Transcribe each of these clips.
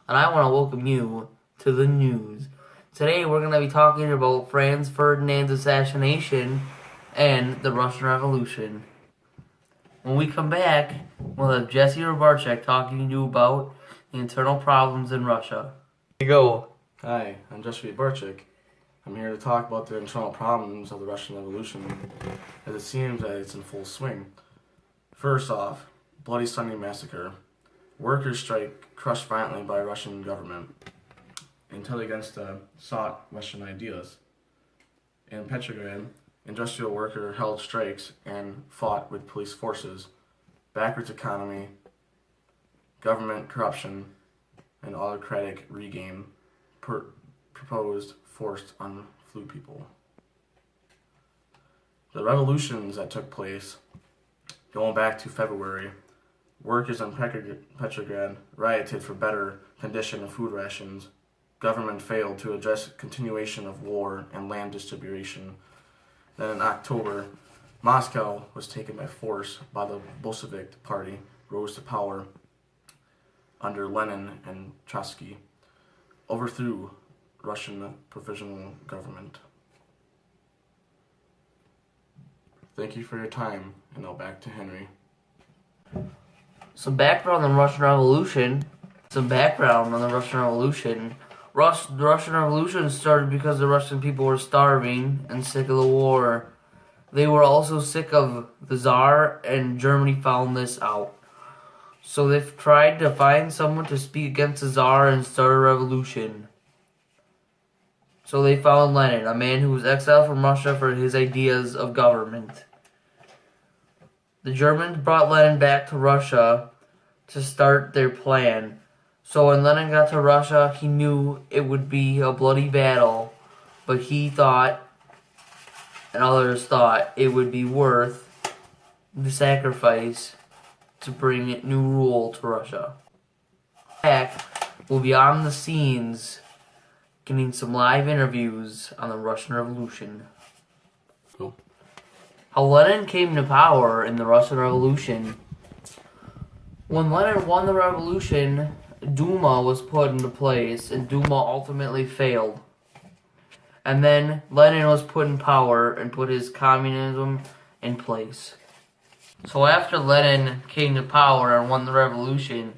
and I want to welcome you to the news. Today we're going to be talking about Franz Ferdinand's assassination and the Russian Revolution. When we come back, we'll have Jesse Robarczyk talking to you about the internal problems in Russia. Here you go. Hi, I'm Jesse Robarczyk. I'm here to talk about the internal problems of the Russian Revolution, as it seems that it's in full swing. First off, Bloody Sunday Massacre. Workers' strike crushed violently by Russian government until against sought Western ideas. In Petrograd, industrial worker held strikes and fought with police forces. Backwards economy, government corruption, and autocratic regime proposed forced on flu people. The revolutions that took place, going back to February, workers in Petrograd rioted for better condition of food rations. Government failed to address continuation of war and land distribution. Then in October, Moscow was taken by force by the Bolshevik Party, rose to power under Lenin and Trotsky, overthrew Russian provisional government. Thank you for your time, and now back to Henry. Some background on the Russian Revolution. The Russian Revolution started because the Russian people were starving and sick of the war. They were also sick of the Tsar, and Germany found this out. So they've tried to find someone to speak against the Tsar and start a revolution. So they found Lenin, a man who was exiled from Russia for his ideas of government. The Germans brought Lenin back to Russia to start their plan. So when Lenin got to Russia, he knew it would be a bloody battle, but he thought, and others thought, it would be worth the sacrifice to bring new rule to Russia. Back, we'll be on the scenes getting some live interviews on the Russian Revolution. Cool. How Lenin came to power in the Russian Revolution. When Lenin won the revolution, Duma was put into place, and Duma ultimately failed. And then Lenin was put in power and put his communism in place. So after Lenin came to power and won the revolution,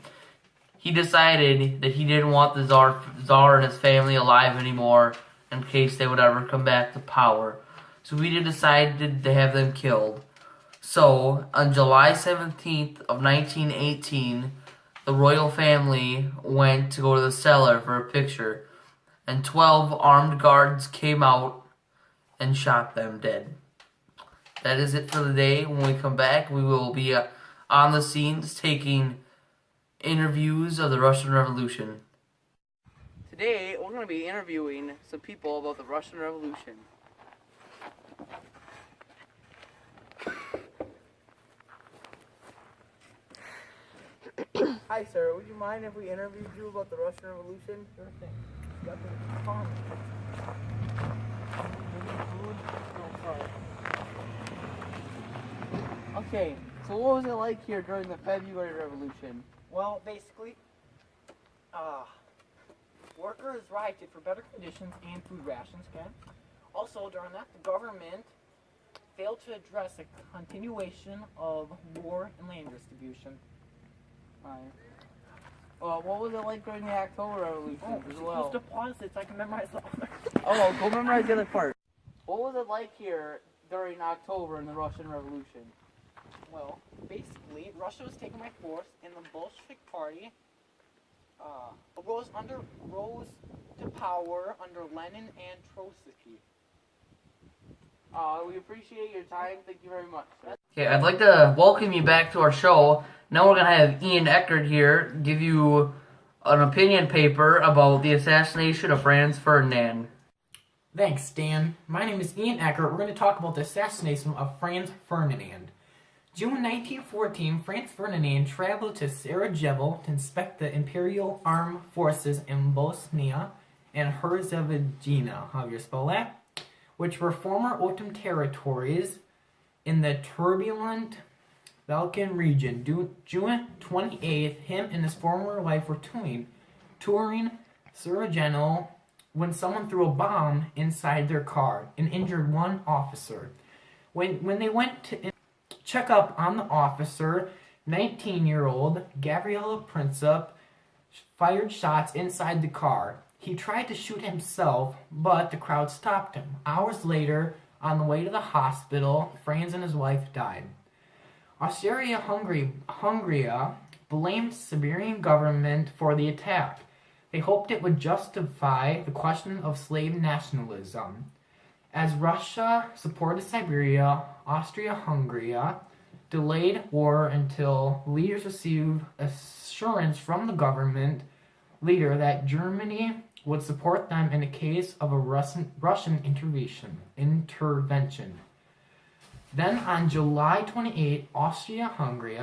he decided that he didn't want the Tsar and his family alive anymore in case they would ever come back to power. So he decided to have them killed. So, on July 17th of 1918, the royal family went to go to the cellar for a picture, and 12 armed guards came out and shot them dead. That is it for the day. When we come back, we will be on the scenes taking interviews of the Russian Revolution. Today, we're going to be interviewing some people about the Russian Revolution. Hi, sir. Would you mind if we interviewed you about the Russian Revolution? Sure thing. You got the phone. Food? Oh, sorry. Okay, so what was it like here during the February Revolution? Well, basically, workers rioted for better conditions and food rations, okay? Also, during that, the government failed to address a continuation of war and land distribution. What was it like during the October Revolution as well? Supposed to pause it so I can memorize the other. Oh, go memorize the other part. What was it like here during October in the Russian Revolution? Well, basically, Russia was taken by force, and the Bolshevik Party rose to power under Lenin and Trotsky. We appreciate your time. Thank you very much. Okay, I'd like to welcome you back to our show. Now we're going to have Ian Eckert here give you an opinion paper about the assassination of Franz Ferdinand. Thanks, Dan. My name is Ian Eckert. We're going to talk about the assassination of Franz Ferdinand. June 1914, Franz Ferdinand traveled to Sarajevo to inspect the Imperial Armed Forces in Bosnia and Herzegovina, how you spell that, which were former Ottoman territories in the turbulent Balkan region. June 28th, him and his former wife were touring touring Sarajevo when someone threw a bomb inside their car and injured one officer. When they went to check up on the officer, 19-year-old Gabriela Princip fired shots inside the car. He tried to shoot himself, but the crowd stopped him. Hours later, on the way to the hospital, Franz and his wife died. Austria-Hungary blamed Siberian government for the attack. They hoped it would justify the question of slave nationalism. As Russia supported Siberia, Austria-Hungary delayed war until leaders received assurance from the government leader that Germany would support them in the case of a Russian intervention. Then on July 28, Austria-Hungary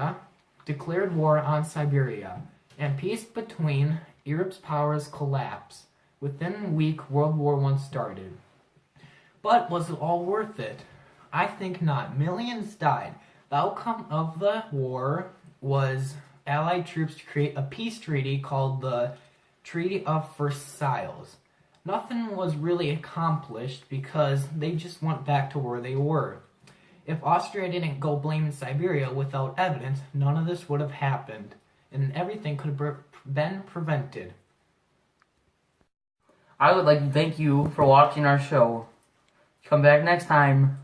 declared war on Siberia, and peace between Europe's powers collapsed. Within a week, World War I started. But was it all worth it? I think not. Millions died. The outcome of the war was Allied troops to create a peace treaty called the Treaty of Versailles. Nothing was really accomplished because they just went back to where they were. If Austria didn't go blaming Siberia without evidence, none of this would have happened, and everything could have been prevented. I would like to thank you for watching our show. Come back next time.